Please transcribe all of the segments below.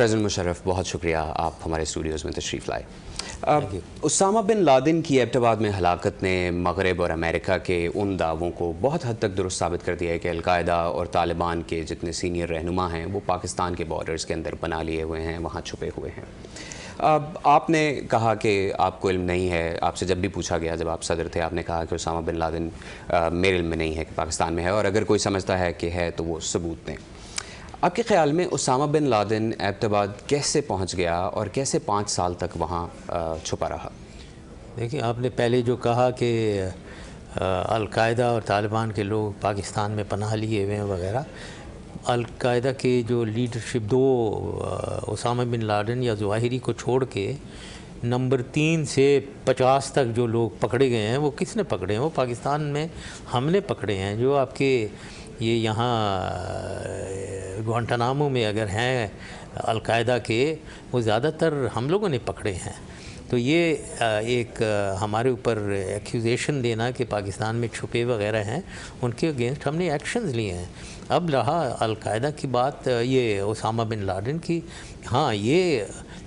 President Musharraf, بہت شکریہ آپ ہمارے اسٹوڈیوز میں تشریف لائے۔ اسامہ بن لادن کی ایبٹ آباد میں ہلاکت نے مغرب اور امریکہ کے ان دعووں کو بہت حد تک درست ثابت کر دیا ہے کہ القاعدہ اور طالبان کے جتنے سینئر رہنما ہیں وہ پاکستان کے بارڈرز کے اندر بنا لیے ہوئے ہیں، وہاں چھپے ہوئے ہیں۔ آپ نے کہا کہ آپ کو علم نہیں ہے، آپ سے جب بھی پوچھا گیا جب آپ صدر تھے آپ نے کہا کہ اسامہ بن لادن میرے علم میں نہیں ہے کہ پاکستان میں ہے، اور اگر کوئی سمجھتا ہے کہ ہے تو وہ ثبوت دیں۔ آپ کے خیال میں اسامہ بن لادن ایبٹ آباد کیسے پہنچ گیا اور کیسے 5 سال تک وہاں چھپا رہا؟ دیکھیں، آپ نے پہلے جو کہا کہ القاعدہ اور طالبان کے لوگ پاکستان میں پناہ لیے ہوئے ہیں وغیرہ، القاعدہ کے جو لیڈرشپ دو اسامہ بن لادن یا ظواہری کو چھوڑ کے نمبر 3 سے 50 تک جو لوگ پکڑے گئے ہیں وہ کس نے پکڑے ہیں؟ وہ پاکستان میں ہم نے پکڑے ہیں۔ جو آپ کے یہ یہاں گوانٹانامو میں اگر ہیں القاعدہ کے، وہ زیادہ تر ہم لوگوں نے پکڑے ہیں۔ تو یہ ایک ہمارے اوپر ایکیوزیشن دینا کہ پاکستان میں چھپے وغیرہ ہیں، ان کے اگینسٹ ہم نے ایکشنز لیے ہیں۔ اب رہا القاعدہ کی بات، یہ اسامہ بن لادن کی، ہاں یہ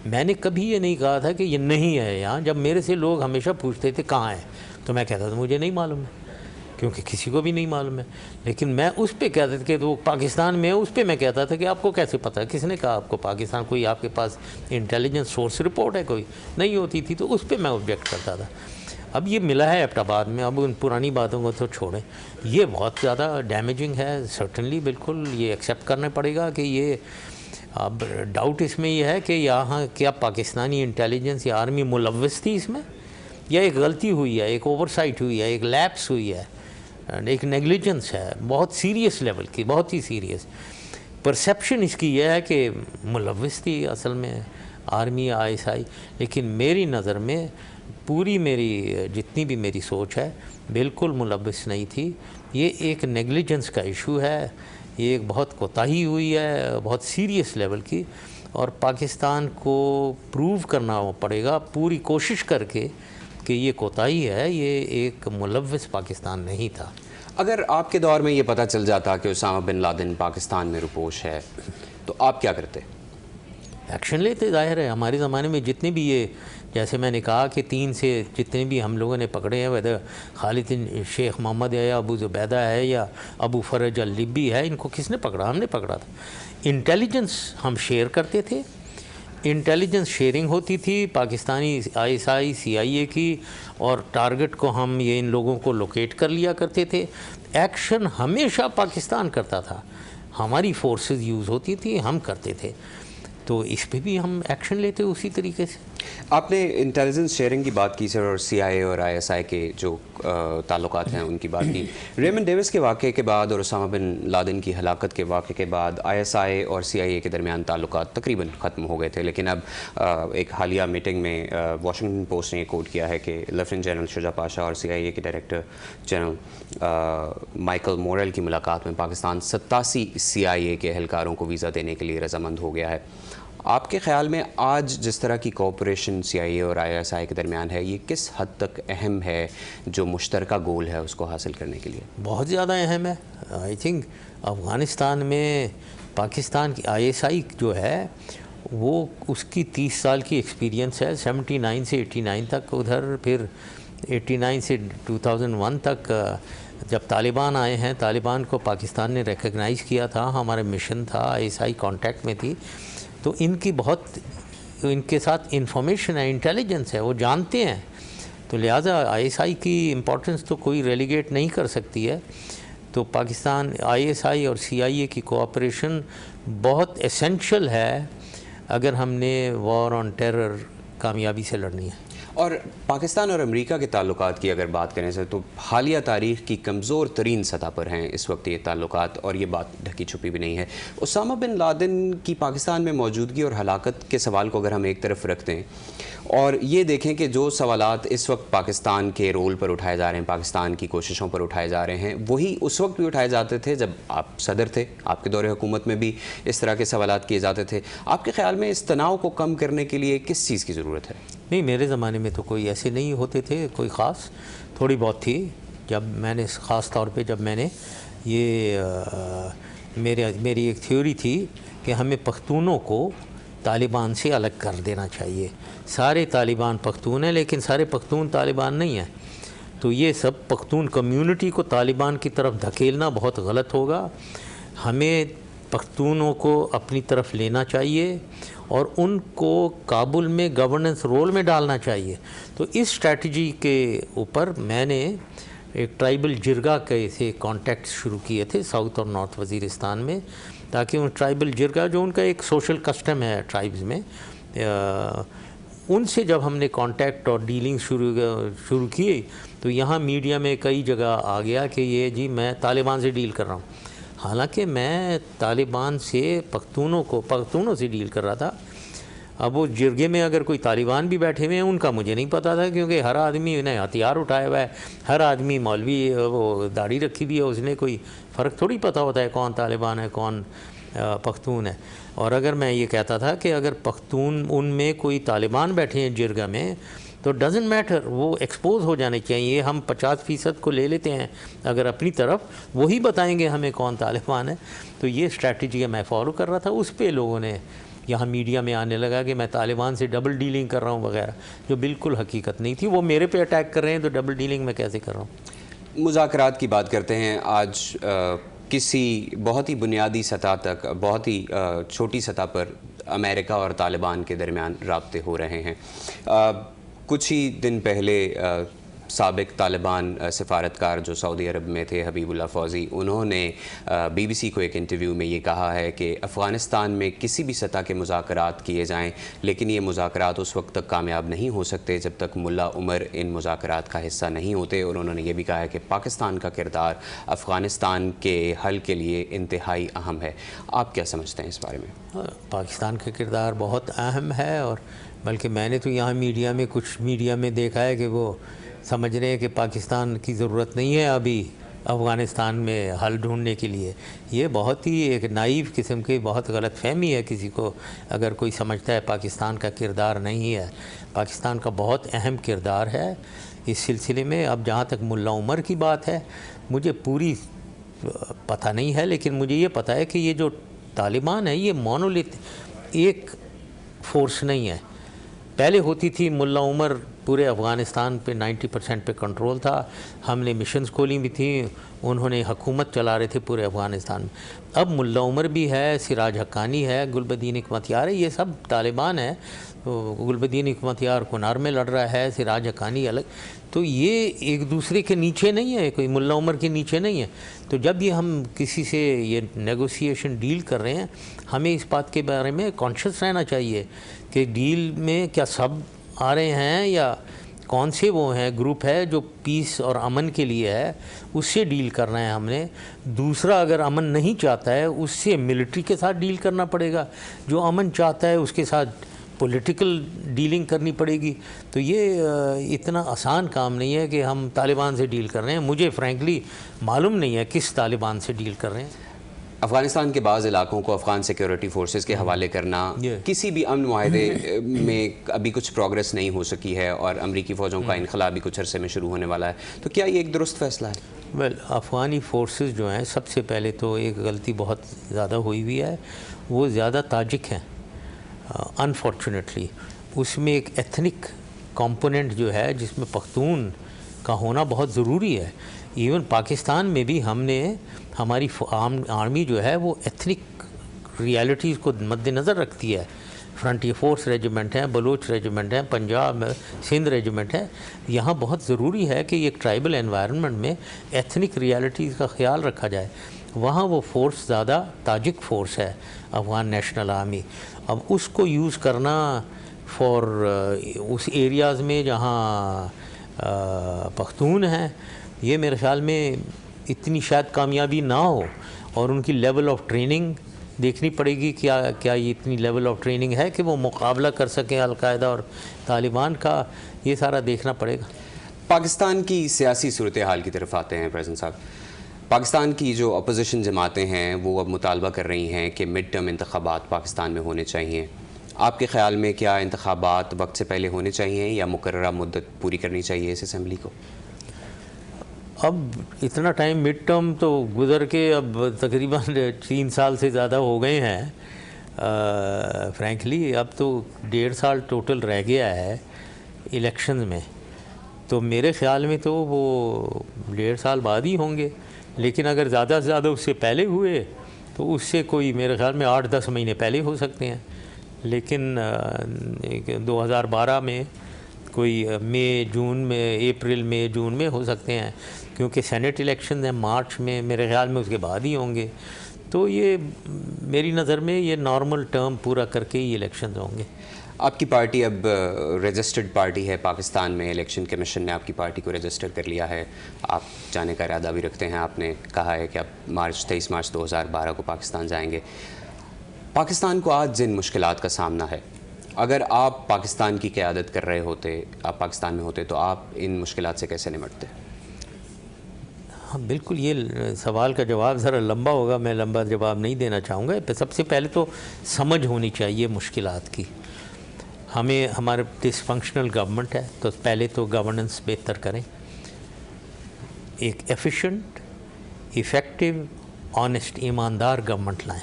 میں نے کبھی یہ نہیں کہا تھا کہ یہ نہیں ہے یہاں۔ جب میرے سے لوگ ہمیشہ پوچھتے تھے کہاں ہے تو میں کہتا تھا مجھے نہیں معلوم ہے، کیونکہ کسی کو بھی نہیں معلوم ہے۔ لیکن میں اس پہ کہتا تھا کہ وہ پاکستان میں ہے، اس پہ میں کہتا تھا کہ آپ کو کیسے پتہ ہے؟ کس نے کہا آپ کو پاکستان؟ کوئی آپ کے پاس انٹیلیجنس سورس رپورٹ ہے؟ کوئی نہیں ہوتی تھی، تو اس پہ میں آبجیکٹ کرتا تھا۔ اب یہ ملا ہے ایبٹ آباد میں، اب ان پرانی باتوں کو تو چھوڑیں، یہ بہت زیادہ ڈیمیجنگ ہے سرٹنلی، بالکل یہ ایکسیپٹ کرنا پڑے گا کہ یہ اب ڈاؤٹ اس میں یہ ہے کہ یہاں کیا پاکستانی انٹیلیجنس یا آرمی ملوث تھی اس میں، یا ایک غلطی ہوئی ہے، ایک اوور سائٹ ہوئی ہے، ایک لیپس ہوئی ہے، ایک نیگلیجنس ہے بہت سیریس لیول کی، بہت ہی سیریس۔ پرسیپشن اس کی یہ ہے کہ ملوث تھی اصل میں آرمی یا ISI، لیکن میری نظر میں پوری میری جتنی بھی میری سوچ ہے بالکل ملوث نہیں تھی۔ یہ ایک نیگلیجنس کا ایشو ہے، یہ ایک بہت کوتاہی ہوئی ہے بہت سیریس لیول کی، اور پاکستان کو پروو کرنا پڑے گا پوری کوشش کر کے کہ یہ کوتاہی ہے، یہ ایک ملوث پاکستان نہیں تھا۔ اگر آپ کے دور میں یہ پتہ چل جاتا کہ اسامہ بن لادن پاکستان میں روپوش ہے تو آپ کیا کرتے؟ ایکشن لیتے، ظاہر ہے۔ ہمارے زمانے میں جتنے بھی یہ، جیسے میں نے کہا کہ 3 سے جتنے بھی ہم لوگوں نے پکڑے ہیں، ویدر خالد شیخ محمد ہے یا ابو زبیدہ ہے یا ابو فرج اللیبی ہے، ان کو کس نے پکڑا؟ ہم نے پکڑا تھا۔ انٹیلیجنس ہم شیئر کرتے تھے، انٹیلیجنس شیئرنگ ہوتی تھی پاکستانی ISI CIA کی، اور ٹارگٹ کو ہم یہ ان لوگوں کو لوکیٹ کر لیا کرتے تھے۔ ایکشن ہمیشہ پاکستان کرتا تھا، ہماری فورسز یوز ہوتی تھی، ہم کرتے تھے، تو اس پہ بھی ہم ایکشن لیتے اسی طریقے سے۔ آپ نے انٹیلیجنس شیئرنگ کی بات کی سر، اور CIA اور ISI کے جو تعلقات ہیں ان کی بات کی۔ ریمنڈ ڈیوس کے واقعے کے بعد اور اسامہ بن لادن کی ہلاکت کے واقعے کے بعد ISI اور CIA کے درمیان تعلقات تقریباً ختم ہو گئے تھے، لیکن اب ایک حالیہ میٹنگ میں واشنگٹن پوسٹ نے یہ کوٹ کیا ہے کہ لیفٹیننٹ جنرل شجاع پاشا اور CIA کے ڈائریکٹر جنرل مائیکل مورل کی ملاقات میں پاکستان 87 CIA کے اہلکاروں کو ویزا دینے کے لیے رضامند ہو گیا ہے۔ آپ کے خیال میں آج جس طرح کی کوآپریشن CIA اور ISI کے درمیان ہے، یہ کس حد تک اہم ہے جو مشترکہ گول ہے اس کو حاصل کرنے کے لیے؟ بہت زیادہ اہم ہے۔ آئی تھنک افغانستان میں پاکستان کی ISI جو ہے وہ اس کی 30 سال کی ایکسپیرینس ہے، 79 سے 89 تک ادھر، پھر 89 سے 2001 تک جب طالبان آئے ہیں، طالبان کو پاکستان نے ریکگنائز کیا تھا، ہمارا مشن تھا، ISI کانٹیکٹ میں تھی، تو ان کی بہت ان کے ساتھ انفارمیشن ہے، انٹیلیجنس ہے، وہ جانتے ہیں، تو لہٰذا ISI کی امپورٹنس تو کوئی ریلیگیٹ نہیں کر سکتی ہے۔ تو پاکستان ISI اور CIA کی کوآپریشن بہت ایسینشل ہے اگر ہم نے وار آن ٹیرر کامیابی سے لڑنی ہے۔ اور پاکستان اور امریکہ کے تعلقات کی اگر بات کریں سر، تو حالیہ تاریخ کی کمزور ترین سطح پر ہیں اس وقت یہ تعلقات، اور یہ بات ڈھکی چھپی بھی نہیں ہے۔ اسامہ بن لادن کی پاکستان میں موجودگی اور ہلاکت کے سوال کو اگر ہم ایک طرف رکھتے ہیں اور یہ دیکھیں کہ جو سوالات اس وقت پاکستان کے رول پر اٹھائے جا رہے ہیں، پاکستان کی کوششوں پر اٹھائے جا رہے ہیں، وہی اس وقت بھی اٹھائے جاتے تھے جب آپ صدر تھے، آپ کے دور حکومت میں بھی اس طرح کے سوالات کیے جاتے تھے۔ آپ کے خیال میں اس تناؤ کو کم کرنے کے لیے کس چیز کی ضرورت ہے؟ نہیں، میرے زمانے میں تو کوئی ایسے نہیں ہوتے تھے، کوئی خاص، تھوڑی بہت تھی۔ جب میں نے خاص طور پہ جب میں نے یہ میری ایک تھیوری تھی کہ ہمیں پختونوں کو طالبان سے الگ کر دینا چاہیے. سارے طالبان پختون ہیں لیکن سارے پختون طالبان نہیں ہیں. تو یہ سب پختون کمیونٹی کو طالبان کی طرف دھکیلنا بہت غلط ہوگا. ہمیں پختونوں کو اپنی طرف لینا چاہیے اور ان کو کابل میں گورننس رول میں ڈالنا چاہیے. تو اس اسٹریٹجی کے اوپر میں نے ایک ٹرائبل جرگا کے سے کانٹیکٹ شروع کیے تھے ساؤتھ اور نارتھ وزیرستان میں, تاکہ ان ٹرائبل جرگا جو ان کا ایک سوشل کسٹم ہے ٹرائبز میں, ان سے جب ہم نے کانٹیکٹ اور ڈیلنگ شروع کی تو یہاں میڈیا میں کئی جگہ آ گیا کہ یہ جی میں طالبان سے ڈیل کر رہا ہوں. حالانکہ میں طالبان سے پختونوں سے ڈیل کر رہا تھا. اب وہ جرگے میں اگر کوئی طالبان بھی بیٹھے ہوئے ہیں ان کا مجھے نہیں پتا تھا, کیونکہ ہر آدمی نے ہتھیار اٹھایا ہوا ہے, ہر آدمی مولوی وہ داڑھی رکھی ہوئی ہے, اس نے کوئی فرق تھوڑی پتہ ہوتا ہے کون طالبان ہے کون پختون ہے. اور اگر میں یہ کہتا تھا کہ اگر پختون ان میں کوئی طالبان بیٹھے ہیں جرگا میں تو ڈزنٹ میٹر, وہ ایکسپوز ہو جانے چاہیے. ہم 50% کو لے لیتے ہیں اگر اپنی طرف, وہی بتائیں گے ہمیں کون طالبان ہے. تو یہ اسٹریٹجی میں فالو کر رہا تھا. اس پہ لوگوں نے یہاں میڈیا میں آنے لگا کہ میں طالبان سے ڈبل ڈیلنگ کر رہا ہوں وغیرہ, جو بالکل حقیقت نہیں تھی. وہ میرے پہ اٹیک کر رہے ہیں تو ڈبل ڈیلنگ میں کیسے کر رہا ہوں. مذاکرات کی بات کرتے ہیں. آج کسی بہت ہی بنیادی سطح تک, بہت ہی چھوٹی سطح پر امریکہ اور طالبان کے درمیان رابطے ہو رہے ہیں. کچھ ہی دن پہلے سابق طالبان سفارتکار جو سعودی عرب میں تھے حبیب اللہ فوزی, انہوں نے بی بی سی کو ایک انٹرویو میں یہ کہا ہے کہ افغانستان میں کسی بھی سطح کے مذاکرات کیے جائیں لیکن یہ مذاکرات اس وقت تک کامیاب نہیں ہو سکتے جب تک ملا عمر ان مذاکرات کا حصہ نہیں ہوتے. اور انہوں نے یہ بھی کہا ہے کہ پاکستان کا کردار افغانستان کے حل کے لیے انتہائی اہم ہے. آپ کیا سمجھتے ہیں اس بارے میں؟ پاکستان کا کردار بہت اہم ہے, اور بلکہ میں نے تو یہاں کچھ میڈیا میں دیکھا ہے کہ وہ سمجھ رہے ہیں کہ پاکستان کی ضرورت نہیں ہے ابھی افغانستان میں حل ڈھونڈنے کے لیے. یہ بہت ہی ایک نائیو قسم کی بہت غلط فہمی ہے کسی کو اگر کوئی سمجھتا ہے پاکستان کا کردار نہیں ہے. پاکستان کا بہت اہم کردار ہے اس سلسلے میں. اب جہاں تک ملا عمر کی بات ہے, مجھے پوری پتہ نہیں ہے, لیکن مجھے یہ پتہ ہے کہ یہ جو طالبان ہے یہ مونولیتھ ایک فورس نہیں ہے. پہلے ہوتی تھی ملا عمر پورے افغانستان پہ 90% پہ کنٹرول تھا. ہم نے مشنز کھولی بھی تھیں, انہوں نے حکومت چلا رہے تھے پورے افغانستان میں. اب ملا عمر بھی ہے, سراج حقانی ہے, گلبدین حکمتیار ہے, یہ سب طالبان ہیں. گلبدین حکمتیار کنار میں لڑ رہا ہے, سراج حقانی الگ. تو یہ ایک دوسرے کے نیچے نہیں ہے, کوئی ملا عمر کے نیچے نہیں ہے. تو جب یہ ہم کسی سے یہ نیگوسیشن ڈیل کر رہے ہیں, ہمیں اس بات کے بارے میں کانشیس رہنا چاہیے کہ ڈیل میں کیا سب آ رہے ہیں یا کون سے وہ ہیں گروپ ہے جو پیس اور امن کے لیے ہے, اس سے ڈیل کرنا ہے ہم نے. دوسرا اگر امن نہیں چاہتا ہے اس سے ملٹری کے ساتھ ڈیل کرنا پڑے گا, جو امن چاہتا ہے اس کے ساتھ پولیٹیکل ڈیلنگ کرنی پڑے گی. تو یہ اتنا آسان کام نہیں ہے کہ ہم طالبان سے ڈیل کر رہے ہیں. مجھے فرینکلی معلوم نہیں ہے کس طالبان سے ڈیل کر رہے ہیں. افغانستان کے بعض علاقوں کو افغان سیکیورٹی فورسز کے حوالے کرنا کسی بھی امن معاہدے میں ابھی کچھ پروگریس نہیں ہو سکی ہے, اور امریکی فوجوں کا انخلا بھی کچھ عرصے میں شروع ہونے والا ہے. تو کیا یہ ایک درست فیصلہ ہے؟ افغانی فورسز جو ہیں, سب سے پہلے تو ایک غلطی بہت زیادہ ہوئی ہے, وہ زیادہ تاجک ہیں انفارچونیٹلی. اس میں ایک ایتھنک کمپوننٹ جو ہے جس میں پختون کا ہونا بہت ضروری ہے. ایون پاکستان میں بھی ہم نے ہماری آرمی جو ہے وہ ایتھنک ریالٹیز کو مد نظر رکھتی ہے. فرنٹیئر فورس ریجیمنٹ ہیں, بلوچ ریجیمنٹ ہیں, پنجاب سندھ ریجیمنٹ ہے. یہاں بہت ضروری ہے کہ ایک ٹرائبل انوائرنمنٹ میں ایتھنک ریالٹیز کا خیال رکھا جائے. وہاں وہ فورس زیادہ تاجک فورس ہے, افغان نیشنل آرمی. اب اس کو یوز کرنا فار اس ایریاز میں جہاں پختون ہیں, یہ میرے خیال میں اتنی شاید کامیابی نہ ہو. اور ان کی لیول آف ٹریننگ دیکھنی پڑے گی, کیا یہ اتنی لیول آف ٹریننگ ہے کہ وہ مقابلہ کر سکیں القاعدہ اور طالبان کا. یہ سارا دیکھنا پڑے گا. پاکستان کی سیاسی صورتحال کی طرف آتے ہیں پریزیڈنٹ صاحب. پاکستان کی جو اپوزیشن جماعتیں ہیں وہ اب مطالبہ کر رہی ہیں کہ مڈ ٹرم انتخابات پاکستان میں ہونے چاہیے. آپ کے خیال میں کیا انتخابات وقت سے پہلے ہونے چاہیے یا مقررہ مدت پوری کرنی چاہیے اس اسمبلی کو؟ اب اتنا ٹائم مڈ ٹرم تو گزر کے اب تقریباً 3 سال سے زیادہ ہو گئے ہیں, فرینکلی اب تو 1.5 سال ٹوٹل رہ گیا ہے الیکشن میں، تو میرے خیال میں تو وہ 1.5 سال بعد ہی ہوں گے، لیکن اگر زیادہ سے زیادہ اس سے پہلے ہوئے تو اس سے کوئی میرے خیال میں 8-10 مہینے پہلے ہو سکتے ہیں، لیکن 2012 میں کوئی مئی جون میں، اپریل مئی جون میں ہو سکتے ہیں، کیونکہ سینٹ الیکشن ہیں مارچ میں، میرے خیال میں اس کے بعد ہی ہوں گے، تو یہ میری نظر میں یہ نارمل ٹرم پورا کر کے ہی الیکشنز ہوں گے۔ آپ کی پارٹی اب رجسٹرڈ پارٹی ہے پاکستان میں، الیکشن کمیشن نے آپ کی پارٹی کو رجسٹر کر لیا ہے، آپ جانے کا ارادہ بھی رکھتے ہیں، آپ نے کہا ہے کہ آپ 23 مارچ 2012 کو پاکستان جائیں گے۔ پاکستان کو آج جن مشکلات کا سامنا ہے، اگر آپ پاکستان کی قیادت کر رہے ہوتے، آپ پاکستان میں ہوتے، تو آپ ان مشکلات سے کیسے نمٹتے؟ ہاں بالکل، یہ سوال کا جواب ذرا لمبا ہوگا، میں لمبا جواب نہیں دینا چاہوں گا۔ سب سے پہلے تو سمجھ ہونی چاہیے مشکلات کی۔ ہمیں ہمارے ڈس فنکشنل گورنمنٹ ہے، تو پہلے تو گورننس بہتر کریں، ایک ایفیشینٹ، ایفیکٹو، آنیسٹ، ایماندار گورنمنٹ لائیں۔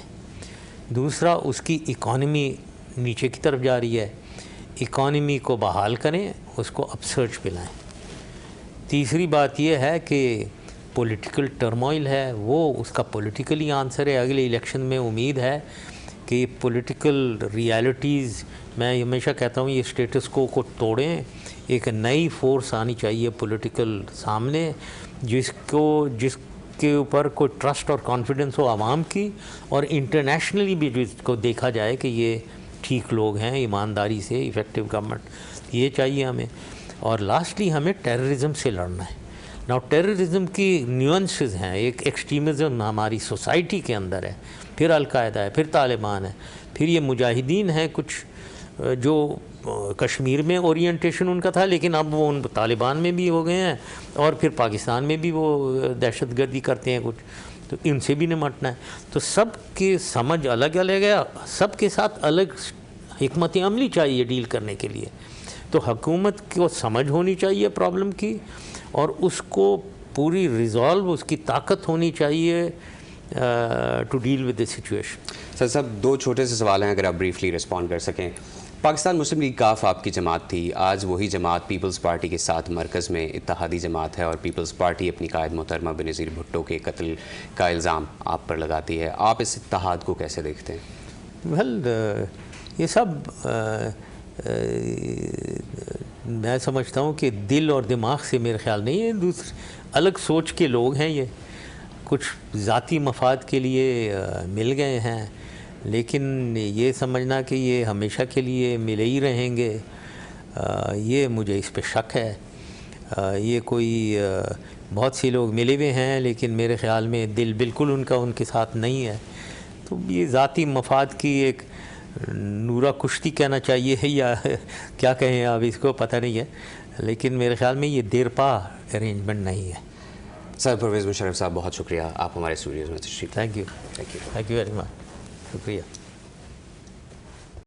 دوسرا، اس کی اکانومی نیچے کی طرف جا رہی ہے، اکانومی کو بحال کریں، اس کو اپ سرچ پہ لائیں۔ تیسری بات یہ ہے کہ پولیٹیکل ٹرموائل ہے، وہ اس کا پولیٹیکلی آنسر ہے۔ اگلے الیکشن میں امید ہے کہ پولیٹیکل ریالٹیز، میں ہمیشہ کہتا ہوں یہ اسٹیٹس کو توڑیں، ایک نئی فورس آنی چاہیے پولیٹیکل سامنے، جس کے اوپر کوئی ٹرسٹ اور کانفیڈنس ہو عوام کی، اور انٹرنیشنلی بھی جس کو دیکھا جائے کہ یہ ٹھیک لوگ ہیں، ایمانداری سے، ایفیکٹو گورنمنٹ، یہ چاہیے ہمیں۔ اور لاسٹلی ہمیں ٹیررزم سے لڑنا ہے۔ ناؤ ٹیررزم کی نیوانسز ہیں، ایک ایکسٹریمزم ہماری سوسائٹی کے اندر ہے، پھر القاعدہ ہے، پھر طالبان ہے، پھر یہ مجاہدین ہیں کچھ جو کشمیر میں اورینٹیشن ان کا تھا، لیکن اب وہ ان طالبان میں بھی ہو گئے ہیں، اور پھر پاکستان میں بھی وہ دہشت گردی کرتے ہیں کچھ، تو ان سے بھی نمٹنا ہے۔ تو سب کی سمجھ الگ الگ ہے، سب کے ساتھ الگ حکمت عملی چاہیے ڈیل کرنے کے لیے۔ تو حکومت کو سمجھ ہونی چاہیے پرابلم کی، اور اس کو پوری ریزالو، اس کی طاقت ہونی چاہیے to deal with the situation. Sir صاحب، 2 چھوٹے سے سوال ہیں، اگر آپ بریفلی رسپونڈ کر سکیں۔ پاکستان مسلم لیگ کاف آپ کی جماعت تھی، آج وہی جماعت پیپلز پارٹی کے ساتھ مرکز میں اتحادی جماعت ہے، اور پیپلز پارٹی اپنی قائد محترمہ بینظیر بھٹو کے قتل کا الزام آپ پر لگاتی ہے۔ آپ اس اتحاد کو کیسے دیکھتے ہیں؟ یہ سب میں سمجھتا ہوں کہ دل اور دماغ سے میرے خیال نہیں ہے، دوسرے الگ سوچ کے لوگ ہیں، یہ کچھ ذاتی مفاد کے لیے مل گئے ہیں، لیکن یہ سمجھنا کہ یہ ہمیشہ کے لیے ملے ہی رہیں گے، یہ مجھے اس پہ شک ہے۔ یہ کوئی بہت سے لوگ ملے ہوئے ہیں، لیکن میرے خیال میں دل بالکل ان کے ساتھ نہیں ہے، تو یہ ذاتی مفاد کی ایک نورہ کشتی کہنا چاہیے یا کیا کہیں اب اس کو پتہ نہیں ہے، لیکن میرے خیال میں یہ دیر پا ارینجمنٹ نہیں ہے۔ سر پرویز مشرف صاحب، بہت شکریہ، آپ ہمارے اسٹوڈیوز میں تشریف۔ تھینک یو ویری مچ، شکریہ۔